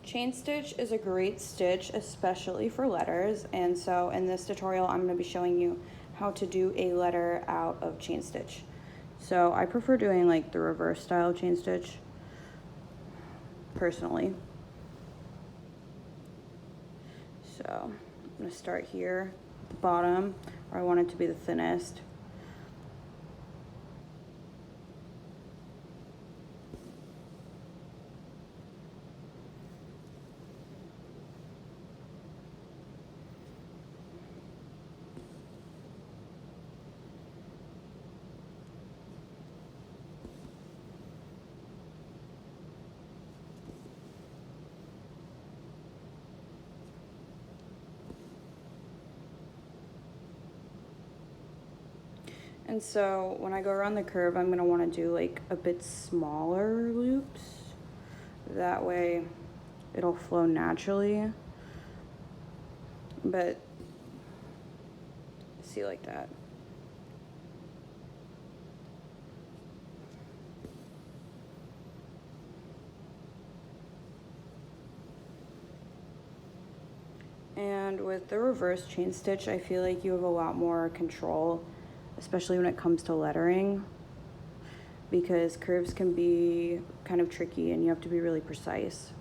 Chain stitch is a great stitch, especially for letters, and so in this tutorial I'm going to be showing you how to do a letter out of chain stitch. So I prefer doing like the reverse style chain stitch personally. So I'm going to start here at the bottom, where I want it to be the thinnest. And so when I go around the curve, I'm going to want to do like a bit smaller loops. That way it'll flow naturally. But see, like that. And with the reverse chain stitch, I feel like you have a lot more control, especially when it comes to lettering, because curves can be kind of tricky and you have to be really precise.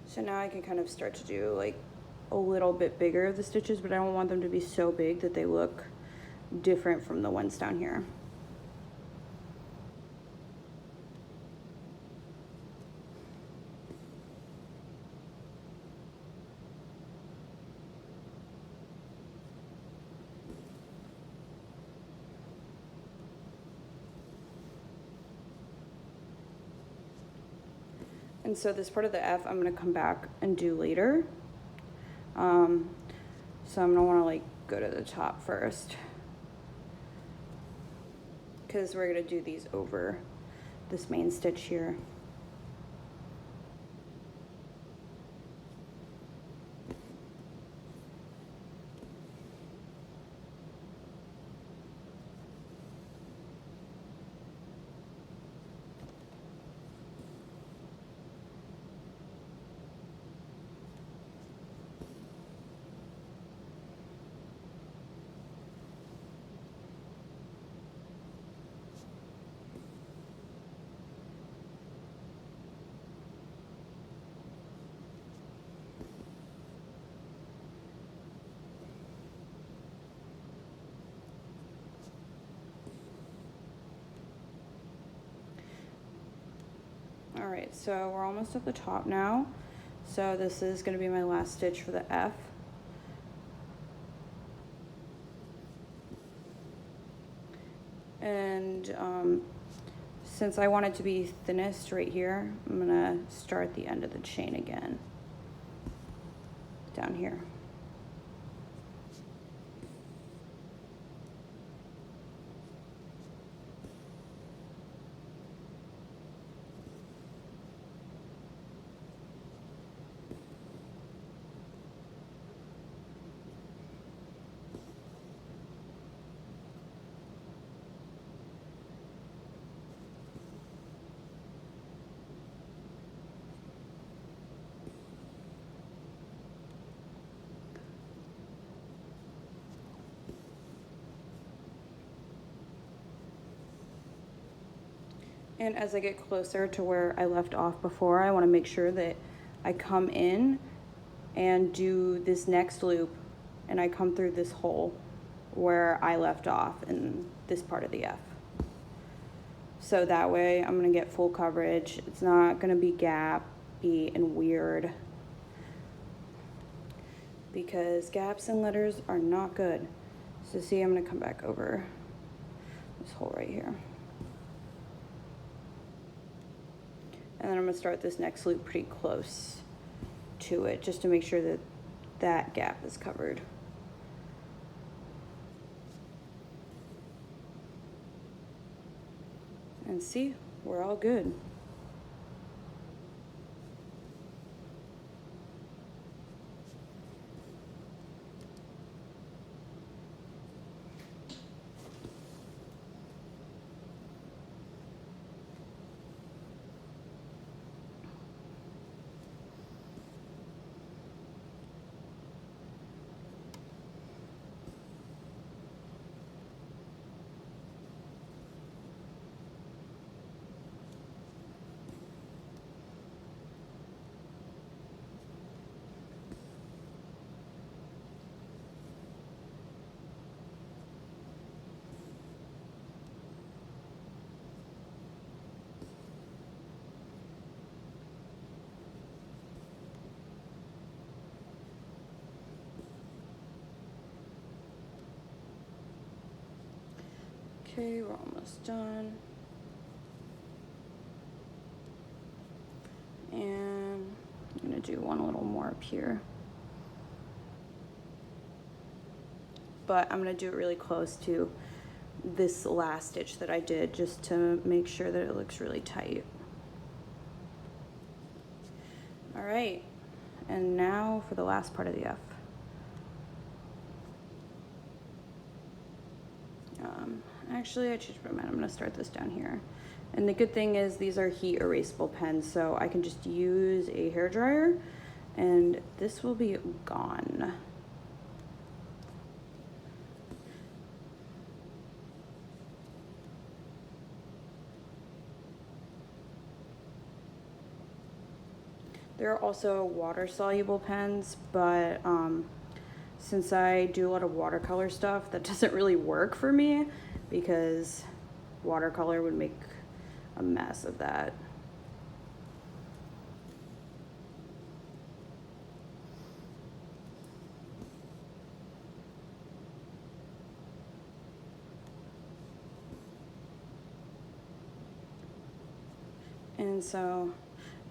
So now I can kind of start to do like a little bit bigger of the stitches, but I don't want them to be so big that they look different from the ones down here. And so this part of the F, I'm going to come back and do later. So I'm going to want to like go to the top first, because we're going to do these over this main stitch here. All right, so we're almost at the top now. So this is going to be my last stitch for the F. And since I want it to be thinnest right here, I'm going to start the end of the chain again, down here. And as I get closer to where I left off before, I want to make sure that I come in and do this next loop, and I come through this hole where I left off in this part of the F. So that way I'm going to get full coverage. It's not going to be gappy and weird, because gaps in letters are not good. So see, I'm going to come back over this hole right here. And then I'm going to start this next loop pretty close to it, just to make sure that that gap is covered. And see, we're all good. Okay, we're almost done. And I'm gonna do one a little more up here. But I'm gonna do it really close to this last stitch that I did, just to make sure that it looks really tight. All right, and now for the last part of the F. Actually, I changed my mind. I'm gonna start this down here. And the good thing is these are heat erasable pens, so I can just use a hairdryer and this will be gone. There are also water-soluble pens, but since I do a lot of watercolor stuff, that doesn't really work for me because watercolor would make a mess of that. And so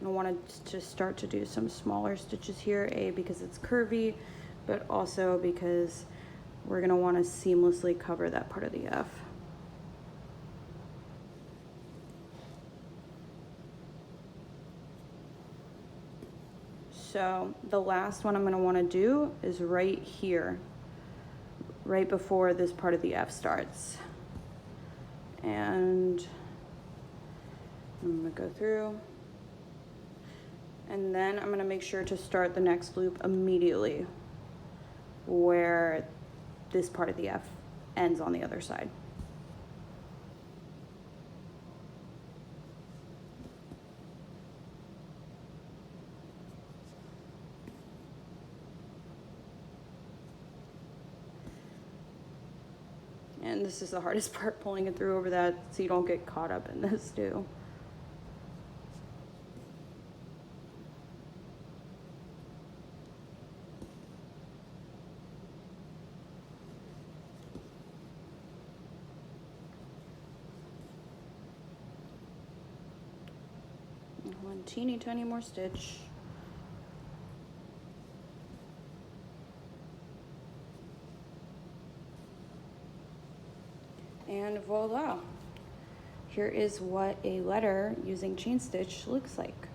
I wanted to start to do some smaller stitches here, A, because it's curvy, but also because we're gonna wanna seamlessly cover that part of the F. So the last one I'm gonna wanna do is right here, right before this part of the F starts. And I'm gonna go through, and then I'm gonna make sure to start the next loop immediately where this part of the F ends on the other side. And this is the hardest part, pulling it through over that so you don't get caught up in this too. One teeny tiny more stitch. And voila, here is what a letter using chain stitch looks like.